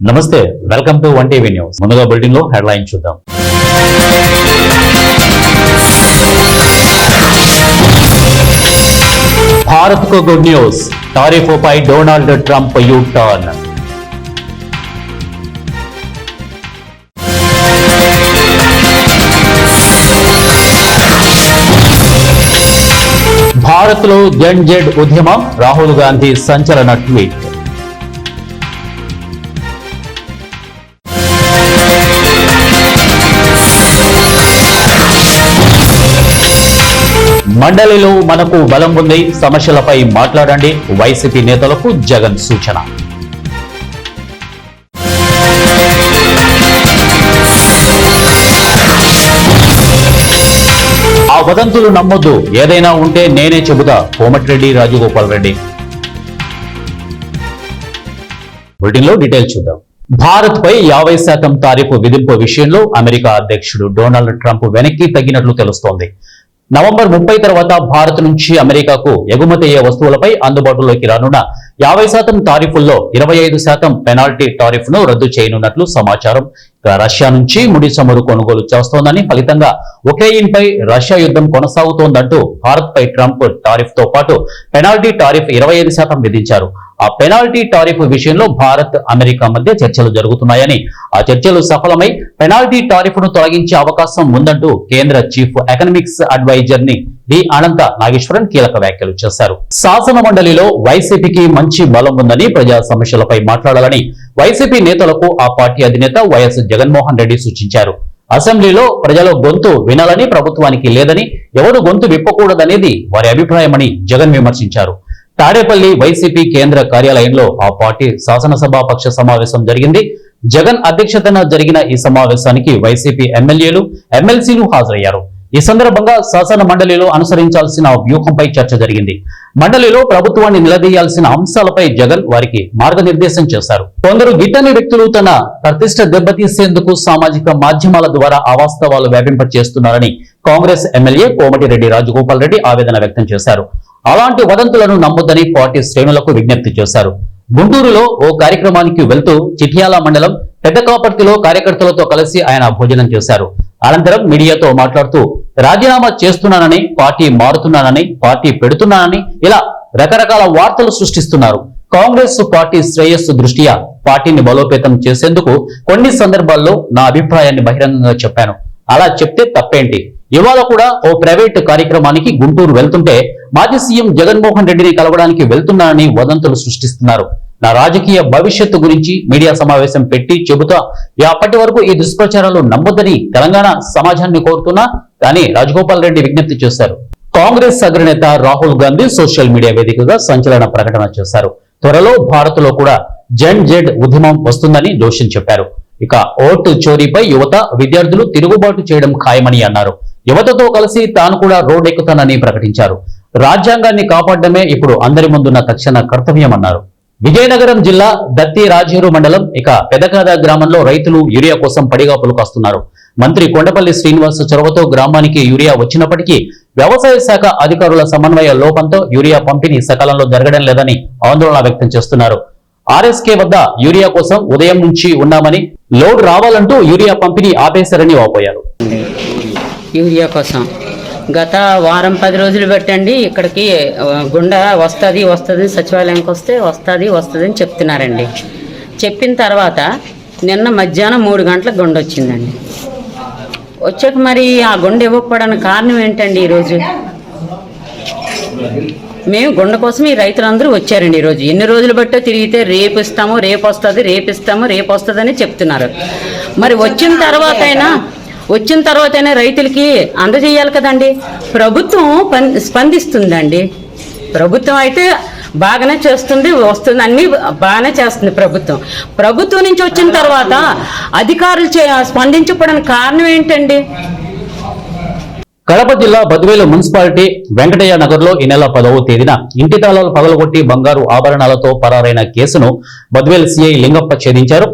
నమస్తే, welcome to 1TV news. ముందుగా bulletin లో హెడ్లైన్ చూద్దాం. భారత్ కు గుడ్ న్యూస్, టారిఫ్ పై Donald Trump U turn. Bharat లో జన్ జెడ్ ఉద్యమం, రాహుల్ గాంధీ సంచలన ట్వీట్. మండలిలో మనకు బలం ఉంది, సమస్యలపై మాట్లాడండి, వైసీపీ నేతలకు జగన్ సూచన. ఆ వదంతులు నమ్మొద్దు, ఏదైనా ఉంటే నేనే చెబుతా, కోమటిరెడ్డి రాజగోపాల్ రెడ్డి. బులెటిన్ లో డీటెయిల్స్ చూద్దాం. భారత్ పై 50% టారిఫ్ విధింపు విషయంలో అమెరికా అధ్యక్షుడు డొనాల్డ్ ట్రంప్ వెనక్కి తగ్గినట్లు తెలుస్తోంది. నవంబర్ 30 తర్వాత భారత్ నుంచి అమెరికాకు ఎగుమతి అయ్యే వస్తువులపై అందుబాటులోకి రానున్న 50% టారిఫుల్లో 25% పెనాల్టీ టారిఫ్ ను రద్దు చేయనున్నట్లు సమాచారం. రష్యా నుంచి ముడి చమురు కొనుగోలు చేస్తోందని, ఫలితంగా ఉక్రెయిన్ పై రష్యా యుద్ధం కొనసాగుతోందంటూ భారత్ పై ట్రంప్ టారిఫ్ తో పాటు పెనాల్టీ టారిఫ్ 25% విధించారు. ఆ పెనాల్టీ టారిఫ్ విషయంలో భారత్, అమెరికా మధ్య చర్చలు జరుగుతున్నాయని, ఆ చర్చలు సఫలమై పెనాల్టీ టారిఫ్ ను తొలగించే అవకాశం ఉందంటూ కేంద్ర చీఫ్ ఎకనామిక్స్ అడ్వైజర్ ని డి అనంత నాగేశ్వరన్ కీలక వ్యాఖ్యలు చేశారు. శాసన మండలిలో వైసీపీకి మంచి బలం ఉందని, ప్రజా సమస్యలపై మాట్లాడాలని వైసీపీ నేతలకు ఆ పార్టీ అధినేత వైఎస్ జగన్మోహన్ రెడ్డి సూచించారు. అసెంబ్లీలో ప్రజల గొంతు వినాలని ప్రభుత్వానికి లేదని, ఎవరు గొంతు విప్పకూడదనేది వారి అభిప్రాయమని జగన్ విమర్శించారు. తాడేపల్లి వైసీపీ కేంద్ర కార్యాలయంలో ఆ పార్టీ శాసనసభాపక్ష సమావేశం జరిగింది. జగన్ అధ్యక్షతన జరిగిన ఈ సమావేశానికి వైసీపీ ఎమ్మెల్యేలు, ఎమ్మెల్సీలు హాజరయ్యారు. ఈ సందర్భంగా శాసన మండలిలో అనుసరించాల్సిన వ్యూహంపై చర్చ జరిగింది. మండలిలో ప్రభుత్వాన్ని నిలదీయాల్సిన అంశాలపై జగన్ వారికి మార్గనిర్దేశం చేశారు. కొందరు గిట్టని వ్యక్తులు తన ప్రతిష్ట దెబ్బతీసేందుకు సామాజిక మాధ్యమాల ద్వారా అవాస్తవాలు వ్యాపింపచేస్తున్నారని కాంగ్రెస్ ఎమ్మెల్యే కోమటిరెడ్డి రాజగోపాల్ రెడ్డి ఆవేదన వ్యక్తం చేశారు. అలాంటి వదంతులను నమ్మొద్దని పార్టీ శ్రేణులకు విజ్ఞప్తి చేశారు. గుంటూరులో ఓ కార్యక్రమానికి వెళ్తూ చిట్యాల మండలం పెద్దకాపర్తిలో కార్యకర్తలతో కలిసి ఆయన భోజనం చేశారు. అనంతరం మీడియాతో మాట్లాడుతూ రాజీనామా చేస్తున్నానని, పార్టీ మారుతున్నానని, పార్టీ పెడుతున్నానని ఇలా రకరకాల వార్తలు సృష్టిస్తున్నారు. కాంగ్రెస్ పార్టీ శ్రేయస్సు దృష్ట్యా పార్టీని బలోపేతం చేసేందుకు కొన్ని సందర్భాల్లో నా అభిప్రాయాన్ని బహిరంగంగా చెప్పాను. అలా చెప్తే తప్పేంటి? ఇవాళ కూడా ఓ ప్రైవేట్ కార్యక్రమానికి గుంటూరు వెళ్తుంటే మాజీ సీఎం జగన్మోహన్ రెడ్డిని కలవడానికి వెళ్తున్నానని వదంతులు సృష్టిస్తున్నారు. నా రాజకీయ భవిష్యత్తు గురించి మీడియా సమావేశం పెట్టి చెబుతా, అప్పటి వరకు ఈ దుష్ప్రచారాలు నమ్మొద్దని తెలంగాణ సమాజాన్ని కోరుతున్నా అని రాజగోపాల్ రెడ్డి విజ్ఞప్తి చేశారు. కాంగ్రెస్ అగ్రనేత రాహుల్ గాంధీ సోషల్ మీడియా వేదికగా సంచలన ప్రకటన చేశారు. త్వరలో భారత్ లో కూడా జన్ జెడ్ ఉద్యమం వస్తుందని జోషిన్ చెప్పారు. ఇక ఓటు చోరీపై యువత, విద్యార్థులు తిరుగుబాటు చేయడం ఖాయమని అన్నారు. యువతతో కలిసి తాను కూడా రోడ్డెక్కుతానని ప్రకటించారు. రాజ్యాంగాన్ని కాపాడడమే ఇప్పుడు అందరి ముందున్న తక్షణ కర్తవ్యమన్నారు. విజయనగరం జిల్లా దత్తి రాజేరు మండలం ఇక పెదకాద గ్రామంలో రైతులు యూరియా కోసం పడిగాపులు కాస్తున్నారు. మంత్రి కొండపల్లి శ్రీనివాస్ చొరవతో గ్రామానికి యూరియా వచ్చినప్పటికీ వ్యవసాయ శాఖ అధికారుల సమన్వయ లోపంతో యూరియా పంపిణీ సకాలంలో జరగడం లేదని ఆందోళన వ్యక్తం చేస్తున్నారు. ఆర్ఎస్కే వద్ద యూరియా కోసం ఉదయం నుంచి ఉన్నామని, లోడ్ రావాలంటూ యూరియా పంపిణీ ఆపేశారని వాపోయారు. యూరియా కోసం గత వారం 10 రోజులు పెట్టండి, ఇక్కడికి గుండా వస్తుంది సచివాలయానికి వస్తుంది అని చెప్తున్నారండి. చెప్పిన తర్వాత నిన్న మధ్యాహ్నం 3 గంటలకు గుండె వచ్చిందండి. వచ్చాక మరి ఆ గుండె ఇవ్వకపోవడానికి కారణం ఏంటండి? ఈరోజు మేము గుండె కోసం ఈ రైతులందరూ వచ్చారండి. ఈరోజు ఎన్ని రోజులు బట్టో తిరిగితే రేపు వస్తుంది అని చెప్తున్నారు. మరి వచ్చిన తర్వాత అయినా రైతులకి అందజేయాలి కదండి. ప్రభుత్వం స్పందిస్తుందండి. ప్రభుత్వం అయితే బాగానే చేస్తుంది, వస్తుంది, అన్ని బాగానే చేస్తుంది. ప్రభుత్వం నుంచి వచ్చిన తర్వాత అధికారులు స్పందించకపోవడానికి కారణం ఏంటండి? కడప జిల్లా బద్వేలు మున్సిపాలిటీ వెంకటయ్య నగర్ లో ఈ నెల 10వ తేదీన ఇంటి తాళాలు పగలగొట్టి బంగారు ఆభరణాలతో పరారైన కేసును బద్వేల్ సిఐ లింగప్ప ఛేదించారు.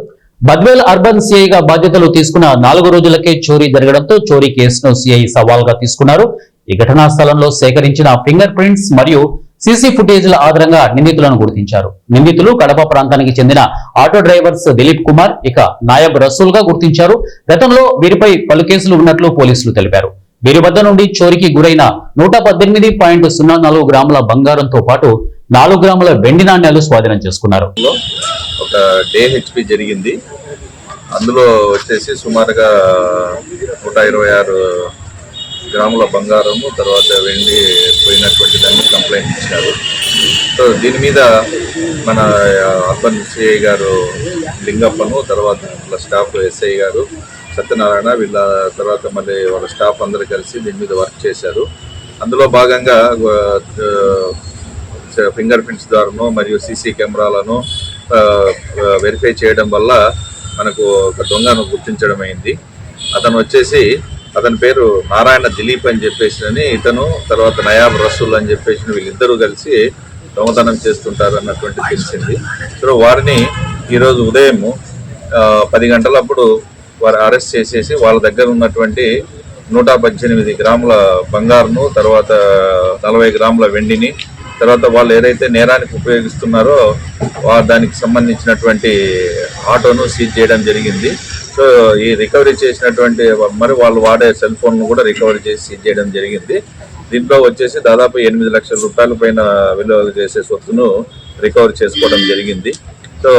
బద్వేల్ అర్బన్ సిఐగా బాధ్యతలు తీసుకున్న 4 రోజులకే చోరీ జరగడంతో చోరీ కేసును సిఐ సవాల్గా తీసుకున్నారు. ఈ ఘటనా స్థలంలో సేకరించిన ఫింగర్ ప్రింట్స్ మరియు సీసీ ఫుటేజ్ల ఆధారంగా నిందితులను గుర్తించారు. నిందితులు కడప ప్రాంతానికి చెందిన ఆటో డ్రైవర్స్ దిలీప్ కుమార్, ఇక నాయబ్ రసూల్ గా గుర్తించారు. గతంలో వీరిపై పలు కేసులు ఉన్నట్లు పోలీసులు తెలిపారు. వీరి వద్ద నుండి చోరీకి గురైన 118.04 గ్రాముల బంగారంతో పాటు 4 గ్రాముల వెండి నాణ్యాలు స్వాధీనం చేసుకున్నారు. ఒక DHP జరిగింది. అందులో వచ్చేసి సుమారుగా 126 గ్రాముల బంగారము, తర్వాత వెండి పోయినటువంటి దాన్ని కంప్లైంట్ ఇచ్చారు. సో దీని మీద మన అర్బన్ సిఐ గారు లింగప్పను, తర్వాత వాళ్ళ స్టాఫ్ SI గారు సత్యనారాయణ, వీళ్ళ తర్వాత మళ్ళీ వాళ్ళ స్టాఫ్ అందరూ కలిసి దీని మీద వర్క్ చేశారు. అందులో భాగంగా ఫింగర్ ప్రింట్స్ ద్వారాను మరియు సీసీ కెమెరాలను వెరిఫై చేయడం వల్ల మనకు ఒక దొంగను గుర్తించడం అయింది. అతని పేరు నారాయణ దిలీప్ అని చెప్పేసి ఇతను, తర్వాత నయాబ్ రసూల్ అని చెప్పేసి వీళ్ళిద్దరూ కలిసి దొంగతనం చేస్తుంటారు అన్నటువంటి తెలిసింది. సో వారిని ఈరోజు ఉదయం 10 గంటలప్పుడు వారు అరెస్ట్ చేసేసి వాళ్ళ దగ్గర ఉన్నటువంటి 118 గ్రాముల బంగారును, తర్వాత 40 గ్రాముల వెండిని, తర్వాత వాళ్ళు ఏదైతే నేరానికి ఉపయోగిస్తున్నారో దానికి సంబంధించినటువంటి ఆటోను సీజ్ చేయడం జరిగింది. సో ఈ రికవరీ చేసినటువంటి మరి వాళ్ళు వాడే సెల్ ఫోన్ను కూడా రికవరీ చేసి సీజ్ చేయడం జరిగింది. దీంట్లో వచ్చేసి దాదాపు 8 లక్షల రూపాయల పైన విలువ చేసే సొత్తును రికవరీ చేసుకోవడం జరిగింది. సో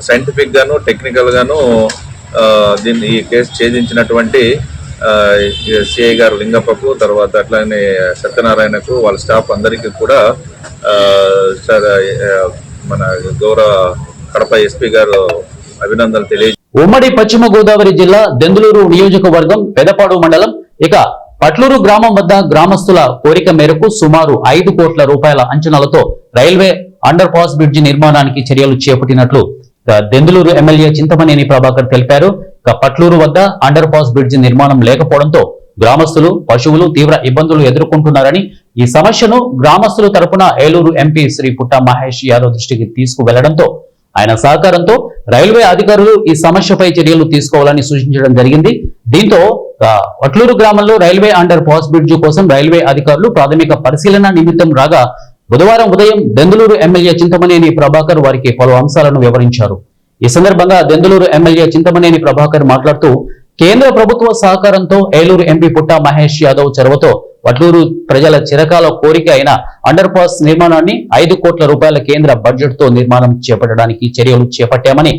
సైంటిఫిక్ గాను టెక్నికల్ గాను ఈ కేసు ఛేదించినటువంటి సిఐ గారు లింగప్పకు, తర్వాత అట్లానే సత్యనారాయణకు, వాళ్ళ స్టాఫ్ అందరికీ కూడా మన గౌరవ కడప SP గారు అభినందనలు తెలియజేస్తారు. ఉమ్మడి పశ్చిమ గోదావరి జిల్లా దెందులూరు నియోజకవర్గం పెదపాడు మండలం ఇక పట్లూరు గ్రామం వద్ద గ్రామస్తుల కోరిక మేరకు సుమారు 5 కోట్ల రూపాయల అంచనాలతో రైల్వే అండర్ పాస్ బ్రిడ్జి నిర్మాణానికి చర్యలు చేపట్టినట్లు దెందులూరు ఎమ్మెల్యే చింతమనేని ప్రభాకర్ తెలిపారు. పట్లూరు వద్ద అండర్ పాస్ బ్రిడ్జి నిర్మాణం లేకపోవడంతో గ్రామస్తులు, పశువులు తీవ్ర ఇబ్బందులు ఎదుర్కొంటున్నారని, ఈ సమస్యను గ్రామస్తుల తరపున ఏలూరు ఎంపీ శ్రీ పుట్ట మహేష్ యాదవ్ దృష్టికి తీసుకువెళ్లడంతో ఆయన సహకారంతో రైల్వే అధికారులు ఈ సమస్యపై చర్యలు తీసుకోవాలని సూచించడం జరిగింది. దీంతో పట్లూరు గ్రామంలో రైల్వే అండర్ పాస్ బ్రిడ్జి కోసం రైల్వే అధికారులు ప్రాథమిక పరిశీలన నిమిత్తం రాగా బుధవారం ఉదయం దెందులూరు ఎమ్మెల్యే చింతమనేని ప్రభాకర్ వారికి పలు అంశాలను వివరించారు. ఈ సందర్భంగా దెందులూరు ఎమ్మెల్యే చింతమనేని ప్రభాకర్ మాట్లాడుతూ కేంద్ర ప్రభుత్వ సహకారంతో ఏలూరు ఎంపీ పుట్ట మహేష్ యాదవ్ చొరవతో వట్లూరు ప్రజల చిరకాల కోరిక అయిన అండర్ పాస్ నిర్మాణాన్ని 5 కోట్ల రూపాయల కేంద్ర బడ్జెట్ తో నిర్మాణం చేపట్టడానికి చర్యలు చేపట్టామని,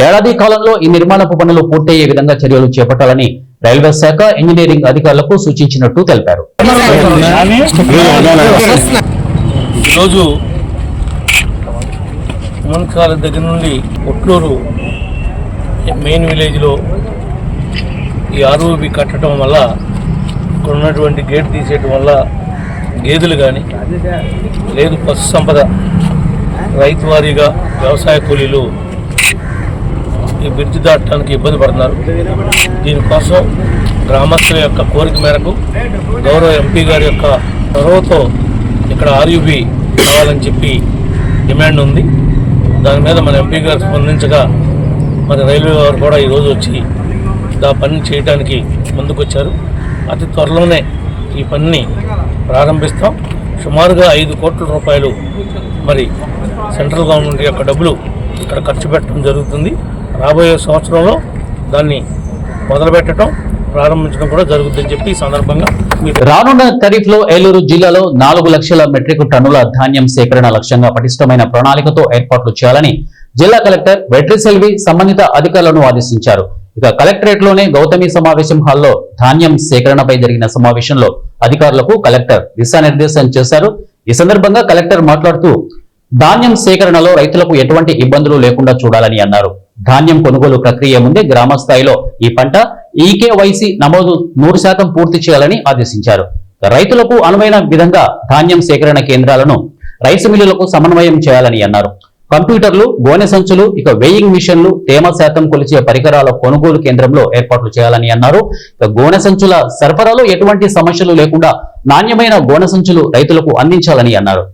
ఏడాది కాలంలో ఈ నిర్మాణపు పనులు పూర్తయ్యే విధంగా చర్యలు చేపట్టాలని రైల్వే శాఖ ఇంజనీరింగ్ అధికారులకు సూచించినట్టు తెలిపారు. ఈరోజు మున్కాల దగ్గర నుండి ఒట్లూరు మెయిన్ విలేజ్లో ఈ ROB కట్టడం వల్ల, ఇక్కడ ఉన్నటువంటి గేట్ తీసేయడం వల్ల గేదెలు కానీ లేదు పశు సంపద రైతు వారీగా వ్యవసాయ కూలీలు ఈ బ్రిడ్జి దాటడానికి ఇబ్బంది పడుతున్నారు. దీనికోసం గ్రామస్తుల యొక్క కోరిక మేరకు గౌరవ ఎంపీ గారి యొక్క చొరవతో ఇక్కడ RUB కావాలని చెప్పి డిమాండ్ ఉంది. దాని మీద మన ఎంపీ గారు స్పందించగా మన రైల్వే వారు కూడా ఈరోజు వచ్చి ఆ పని చేయడానికి ముందుకొచ్చారు. అతి త్వరలోనే ఈ పనిని ప్రారంభిస్తాం. సుమారుగా 5 కోట్ల రూపాయలు మరి సెంట్రల్ గవర్నమెంట్ యొక్క డబ్బులు ఇక్కడ ఖర్చు పెట్టడం జరుగుతుంది. రాబోయే సంవత్సరంలో దాన్ని మొదలుపెట్టడం, ప్రారంభించడం కూడా జరుగుతుందని చెప్పి ఈ సందర్భంగా రానున్న ఖరీఫ్ లో ఏలూరు జిల్లాలో 4 లక్షల మెట్రిక్ టన్నుల ధాన్యం సేకరణ లక్ష్యంగా పటిష్టమైన ప్రణాళికతో ఏర్పాట్లు చేయాలని జిల్లా కలెక్టర్ వెట్రిసెల్వి సంబంధిత అధికారులను ఆదేశించారు. ఇక కలెక్టరేట్ లోనే గౌతమి సమావేశం హాల్లో ధాన్యం సేకరణపై జరిగిన సమావేశంలో అధికారులకు కలెక్టర్ దిశానిర్దేశం చేశారు. ఈ సందర్భంగా కలెక్టర్ మాట్లాడుతూ ధాన్యం సేకరణలో రైతులకు ఎటువంటి ఇబ్బందులు లేకుండా చూడాలని అన్నారు. ధాన్యం కొనుగోలు ప్రక్రియ ముందే గ్రామ స్థాయిలో ఈ పంట EKYC నమోదు 100% పూర్తి చేయాలని ఆదేశించారు. రైతులకు అనువైన విధంగా ధాన్యం సేకరణ కేంద్రాలను రైసు మిల్లులకు సమన్వయం చేయాలని అన్నారు. కంప్యూటర్లు, గోనె సంచులు, ఇక వెయింగ్ మిషన్లు, తేమ శాతం కొలిచే పరికరాల కొనుగోలు కేంద్రంలో ఏర్పాట్లు చేయాలని అన్నారు. ఇక గోనె సంచుల సరఫరాలో ఎటువంటి సమస్యలు లేకుండా నాణ్యమైన గోనె సంచులు రైతులకు అందించాలని అన్నారు.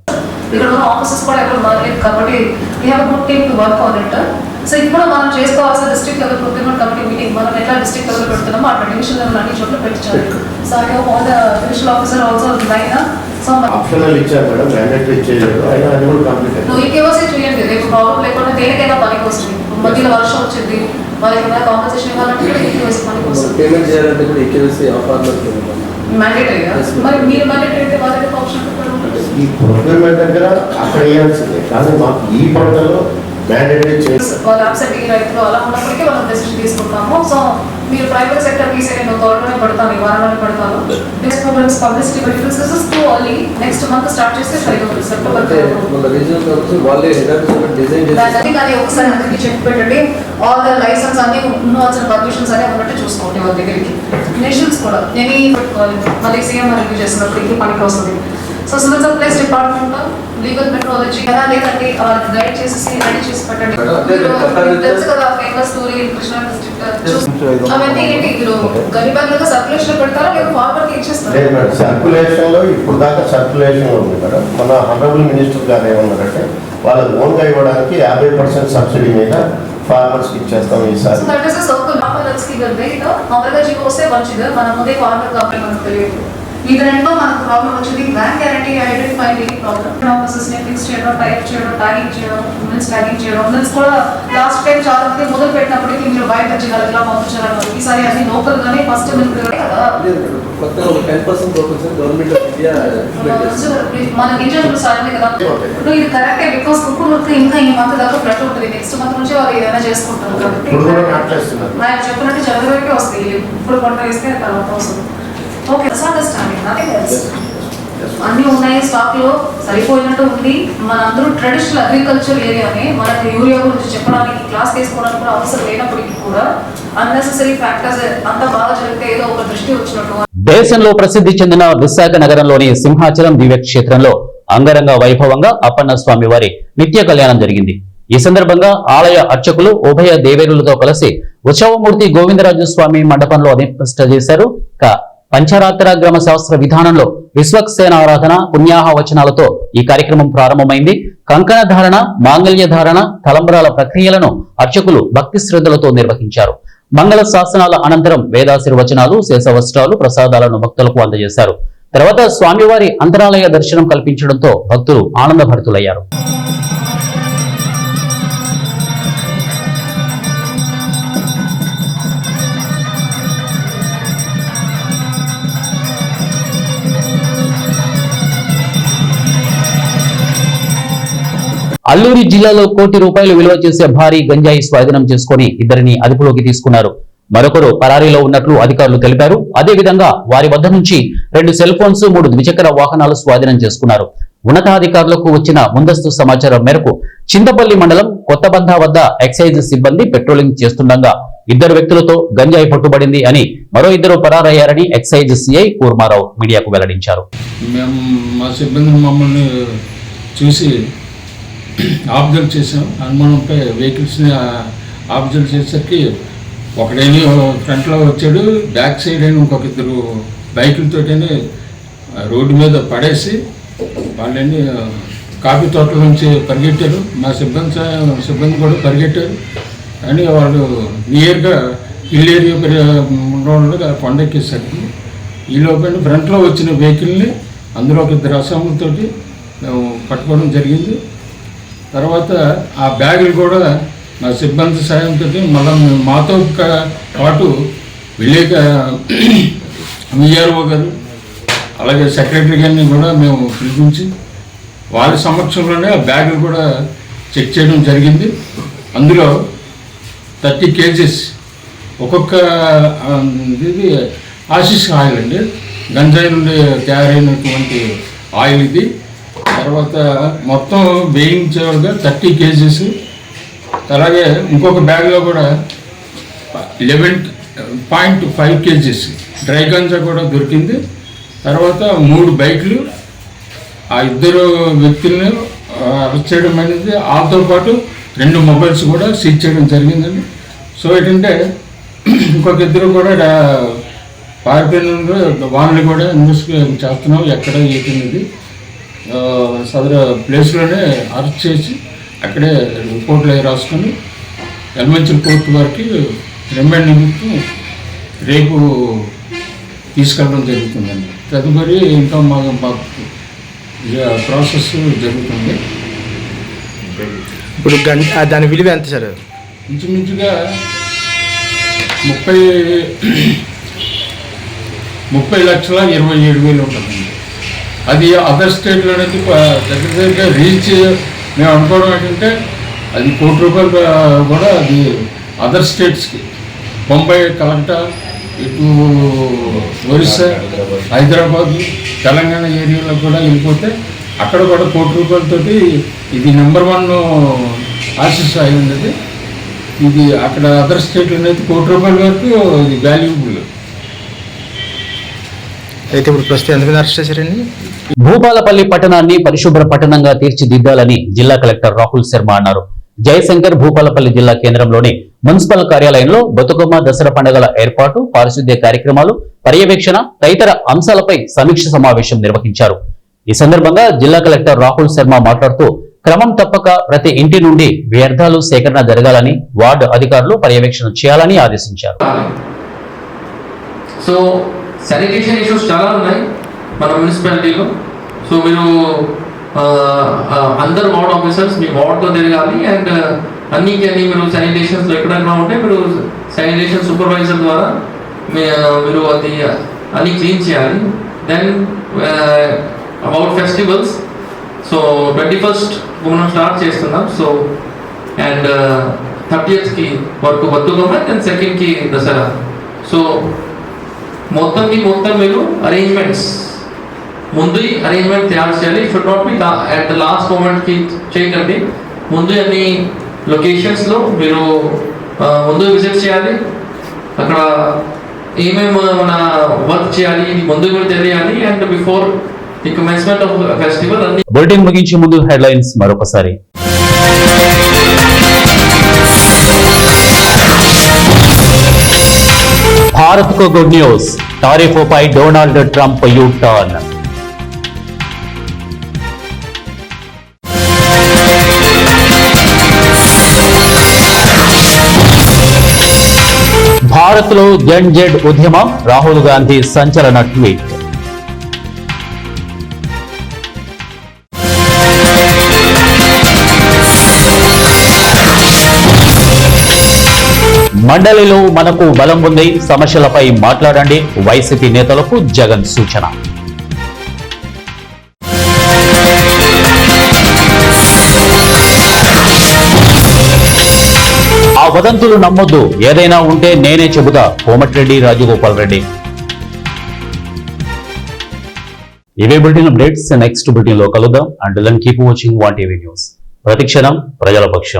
సో ఇప్పుడు మనం చేసుకోవాల్సిన district level procurement committee meeting మనం ఎట్లా డిస్ట్రిక్ట్ లెవెల్ పెడుతున్నామో అట్లా డివిజన్ లెవెల్ అన్ని చోట్ల పెట్టించాలి. So I hope all the divisional officer also line so optional ఇచ్చారు మేడం, మ్యాండేటరీ ఇచ్చేయలేదు, అయినా అది కూడా కంప్లీట్ నువ్వు ఈ కేవైసీ చేయండి. రేపు ప్రాబ్లం లేకుండా దేనికైనా పనికి వస్తుంది. మధ్యలో వర్షం వచ్చింది, వాళ్ళకి ఏమైనా కాంపన్సేషన్ ఇవ్వాలంటే కూడా ఈ కేవైసీ పనికి వస్తుంది. పేమెంట్ చేయాలంటే కూడా ఈ కేవైసీ ఆఫర్ మ్యాండేటరీగా మరి మీరు మ్యాండేటరీ అయితే వాళ్ళకి ఆప్షన్ ఈ ప్రొక్యూర్మెంట్ దగ్గర అక్కడ వేయాల్సిందే, కానీ మాకు ఈ పంటలో మ్యాండేటరీ చేసి వాళ్ళు అప్సెట్ రైతులు అలా ఉన్నప్పటికీ మనం డెసిషన్ తీసుకుంటాము. సో మీరు ప్రైవేట్ సెక్టర్ తీసేయండి, నేను త్వరలోనే పెడతాను, ఈ వారంలోనే పెడతాను. Next programmes publicity this is too early. Next month start చేస్తే సరిగా ఉంటుంది. సెప్టెంబర్ వాళ్ళే డిజైన్ చేసి కానీ ఒకసారి అందరికి చెప్పి పెట్టండి. ఆల్ ద లైసెన్స్ అన్ని ఉండాల్సిన పర్మిషన్స్ అన్ని ఉన్నట్టు చూసుకోండి వాళ్ళ దగ్గరికి. నేషన్స్ కూడా నేను పెట్టుకోవాలి, మళ్ళీ సీఎం రివ్యూ చేసినప్పుడు ఇంటి పనికి వస్తుంది. So civil supplies department legal metrology ఎలా లేదండి గైడ్ చేసి రెడీ చేసి పెట్టండి. తెలుసు కదా ఫేమస్ స్టోరీ కృష్ణా డిస్ట్రిక్ట్ అవన్నీ ఏంటి మీరు గరిబాగ్లో సర్క్యులేషన్ పెడతారా లేదా ఫార్మర్కి ఇచ్చేస్తారా? లేదు మేడం, సర్క్యులేషన్లో ఇప్పుడు దాకా సర్క్యులేషన్ ఉంది మేడం. మన హానరబుల్ మినిస్టర్ గారు ఏమన్నారంటే వాళ్ళకి ఓన్గా ఇవ్వడానికి 50% సబ్సిడీ మీద ఫార్మర్స్కి ఇచ్చేస్తాం ఈసారి. దట్ ఇస్ సర్కిల్ ఫార్మర్స్కి మామూలుగా జీవో వస్తే మంచిది. మన ముందే ఫార్మర్ కాబట్టి మనకు తెలియదు. ఈ రెండులో మనకు ప్రాబ్లం వచ్చింది. బ్యాంక్ గ్యారంటీ ఐడెంటిఫై ప్రాబ్లం ఆఫీసెస్ని ఫిక్స్ చేయడం, టైప్ చేయడం, ట్యాగింగ్ చేయడం, మిల్స్ ట్యాగింగ్ చేయడం. మిల్స్ కూడా లాస్ట్ టైం చాలా మంది మొదలు పెట్టినప్పటికీ మీరు బయట జిల్లాలు ఇలా పంపించాలన్నారు. ఈసారి అన్ని లోకల్ గానే ఫస్ట్ మిల్క్ కదా మన గింజలు సాధ్యమే కదా. ఇప్పుడు ఇది కరెక్టే బికాస్ కుక్కుడు వర్క్ ఇంకా ఈ మంత్ దాకా ఫ్లడ్ ఉంటుంది. నెక్స్ట్ మంత్ నుంచి వాళ్ళు ఏదైనా చేసుకుంటారు కాబట్టి ఆయన చెప్పినట్టు జనవరికి వస్తాయి. ఇప్పుడు పంట వేస్తే తర్వాత వస్తుంది. Okay, understanding nothing else. అన్నీ ఉన్నాయి స్టాక్ లో సరిపోయినట్టు ఉంది. మనందరూ ట్రెడిషనల్ అగ్రికల్చర్ ఏరియాని మనకి యూరియా గురించి చెప్పడానికి క్లాస్ తీసుకోవడానికి కూడా అవసరం లేనప్పటికీ కూడా అన్నెసెసరీ ఫ్యాక్టర్స్ అంతా బాగా జరిగితే ఏదో ఒక దృష్టి వచ్చినట్టు. దేశంలో ప్రసిద్ధి చెందిన విశాఖ నగరంలోని సింహాచలం దివ్యక్షేత్రంలో అంగరంగ వైభవంగా అప్పన్న స్వామి వారి నిత్య కళ్యాణం జరిగింది. ఈ సందర్భంగా ఆలయ అర్చకులు ఉభయ దేవేరులతో కలిసి ఉత్సవమూర్తి గోవిందరాజు స్వామి మండపంలో అధిష్ఠ చేశారు. పంచరాత్రాగ్రమ శాస్త్ర విధానంలో విశ్వక్సేన ఆరాధన, పుణ్యాహ వచనాలతో ఈ కార్యక్రమం ప్రారంభమైంది. కంకణ ధారణ, మాంగళ్య ధారణ, తలంబ్రాల ప్రక్రియలను అర్చకులు భక్తి శ్రద్ధలతో నిర్వహించారు. మంగళ శాసనాల అనంతరం వేదాశీర్వచనాలు, శేషవస్త్రాలు, ప్రసాదాలను భక్తులకు అందజేశారు. తర్వాత స్వామివారి అంతరాలయ దర్శనం కల్పించడంతో భక్తులు ఆనందభరితులయ్యారు. అల్లూరి జిల్లాలో కోటి రూపాయలు విలువ చేసే భారీ గంజాయి స్వాధీనం చేసుకుని ఇద్దరిని అదుపులోకి తీసుకున్నారు. మరొకరు పరారీలో ఉన్నట్లు అధికారులు తెలిపారు. అదేవిధంగా వారి వద్ద నుంచి 2 సెల్ ఫోన్స్, 3 ద్విచక్ర వాహనాలు స్వాధీనం చేసుకున్నారు. ఉన్నతాధికారులకు వచ్చిన ముందస్తు సమాచారం మేరకు చింతపల్లి మండలం కొత్తబంధ వద్ద ఎక్సైజ్ సిబ్బంది పెట్రోలింగ్ చేస్తుండగా 2 వ్యక్తులతో గంజాయి పట్టుబడింది అని, మరో 2 పరారయ్యారని ఎక్సైజ్ సిఐ కూర్మారావు మీడియాకు వెల్లడించారు. మా సిబ్బంది మమ్మల్ని చూసి ఆబ్జర్వ్ చేసాం. అనుమానంపై వెహికల్స్ని ఆబ్జర్వ్ చేసేసరికి ఒకడేని ఫ్రంట్లో వచ్చాడు, బ్యాక్ సైడ్ అయిన ఇంకొక 2 బైకులతోటని రోడ్డు మీద పడేసి వాళ్ళని కాఫీ తోటల నుంచి పరిగెట్టారు. మా సిబ్బంది కూడా పరిగెట్టారు. అని వాళ్ళు నియర్గా హిల్ ఏరియా ఉండడంలో కొండెక్కేసరికి ఈ లోపల ఫ్రంట్లో వచ్చిన వెహికల్ని అందులో ఒక 2 అసాములతోటి మేము పట్టుకోవడం జరిగింది. తర్వాత ఆ బ్యాగులు కూడా మా సిబ్బంది సాయంతో మళ్ళీ మాతో పాటు విలేక విఆర్ఓ గారు అలాగే సెక్రటరీ గారిని కూడా మేము పిలిపించి వాళ్ళ సమక్షంలోనే ఆ బ్యాగులు కూడా చెక్ చేయడం జరిగింది. అందులో 30 kgs ఒక్కొక్క ఇది ఆశిష్ ఆయిల్ అండి, గంజాయి నుండి తయారైనటువంటి ఆయిల్ ఇది. తర్వాత మొత్తం వేయించేవారుగా 30 kgs. అలాగే ఇంకొక బ్యాగ్లో కూడా 11.5 kgs డ్రై గంజా కూడా దొరికింది. తర్వాత 3 బైకులు, ఆ 2 వ్యక్తులను అరెస్ట్ చేయడం అనేది, వాళ్ళతో పాటు 2 మొబైల్స్ కూడా సీజ్ చేయడం జరిగిందండి. సో ఏంటంటే ఇంకొక 2 కూడా పారిపోయిన వాళ్ళని కూడా ఇన్వెస్టిగేషన్ చేస్తున్నాం. ఎక్కడ ఏంటనేది సదరు ప్లేస్లోనే అరెస్ట్ చేసి అక్కడే రిపోర్ట్లు రాసుకొని ఎలిమెంటరీ కోర్టు వరకు రిమాండ్ నిమిత్తం రేపు తీసుకెళ్ళడం జరుగుతుందండి. తదుపరి ఇంకా మాకు ప్రాసెస్ జరుగుతుంది. ఇప్పుడు దాని విలువ ఎంత సార్? ఇంచుమించుగా 30,27,000 ఉంటుందండి. అది అదర్ స్టేట్లో అనేది దగ్గర రీచ్ మేము అనుకోవడం ఏంటంటే అది ₹1,00,00,000 కూడా అది అదర్ స్టేట్స్కి బొంబాయి, కలకట్టా, ఇటు ఒరిస్సా, హైదరాబాద్, తెలంగాణ ఏరియాలో కూడా వెళ్ళిపోతే అక్కడ కూడా ₹1,00,00,000 ఇది నెంబర్ 1 ఆశిస్ అయింది. అది ఇది అక్కడ అదర్ స్టేట్లో అయితే ₹1,00,00,000 వరకు ఇది వాల్యూబుల్. అయితే ఇప్పుడు ప్రస్తుతం ఎంతమంది అరెస్ట్ చేశారండి? భూపాలపల్లి పట్టణాన్ని పరిశుభ్ర పట్టణంగా తీర్చిదిద్దాలని జిల్లా కలెక్టర్ రాహుల్ శర్మ అన్నారు. జయశంకర్ భూపాలపల్లి జిల్లా కేంద్రంలోని మున్సిపల్ కార్యాలయంలో బతుకమ్మ, దసరా పండుగల ఏర్పాటు, పారిశుద్ధ్య కార్యక్రమాలు, పర్యవేక్షణ తదితర అంశాలపై సమీక్ష సమావేశం నిర్వహించారు. ఈ సందర్భంగా జిల్లా కలెక్టర్ రాహుల్ శర్మ మాట్లాడుతూ క్రమం తప్పక ప్రతి ఇంటి నుండి వ్యర్థాలు సేకరణ జరగాలని, వార్డు అధికారులు పర్యవేక్షణ చేయాలని ఆదేశించారు. సో శానిటేషన్ ఇష్యూస్ చాలా ఉన్నాయి మన మున్సిపాలిటీలో. సో మీరు అందరు వార్డ్ ఆఫీసర్స్ మీ వార్డ్లో తిరగాలి అండ్ అన్ని మీరు శానిటేషన్స్లో ఎక్కడెక్కడ ఉంటే మీరు శానిటేషన్ సూపర్వైజర్ ద్వారా మీరు అది అన్ని క్లీన్ చేయాలి. Then about festivals, so 21st మనం స్టార్ట్ చేస్తున్నాం. సో అండ్ 30th వరకు Bathukamma, and 2nd Dasara. So మొత్తం మీరు అరేంజ్మెంట్స్ ముందు అరేంజ్మెంట్ తయారు చేయాలి. Should not be at the last మూమెంట్కి చేయకండి. ముందు అన్ని లొకేషన్స్లో మీరు ముందు విజిట్ చేయాలి. అక్కడ ఏమేమి మన వర్క్ చేయాలి ఇది ముందు మీరు తెలియాలి. And before the commencement of festival అన్ని. బులెటిన్ ముగించే ముందు హెడ్లైన్స్ మరొకసారి. భారత్ కు గుడ్ న్యూస్, టారిఫ్పై Donald Trump U turn. Bharat లో జన్ జెడ్ ఉద్యమం, రాహుల్ గాంధీ సంచలన ట్వీట్. మండలిలో మనకు బలం ఉంది, సమస్యలపై మాట్లాడండి, వైసీపీ నేతలకు జగన్ సూచన. ఆ వదంతులు నమ్మొద్దు, ఏదైనా ఉంటే నేనే చెబుతా, కోమటిరెడ్డి రాజగోపాల్ రెడ్డి. ఇవే బులెటిన్ అప్డేట్స్. నెక్స్ట్ బులెటిన్ లో కలుద్దాం. And then keep watching 1 TV news. ప్రతిక్షణం ప్రజల పక్షం.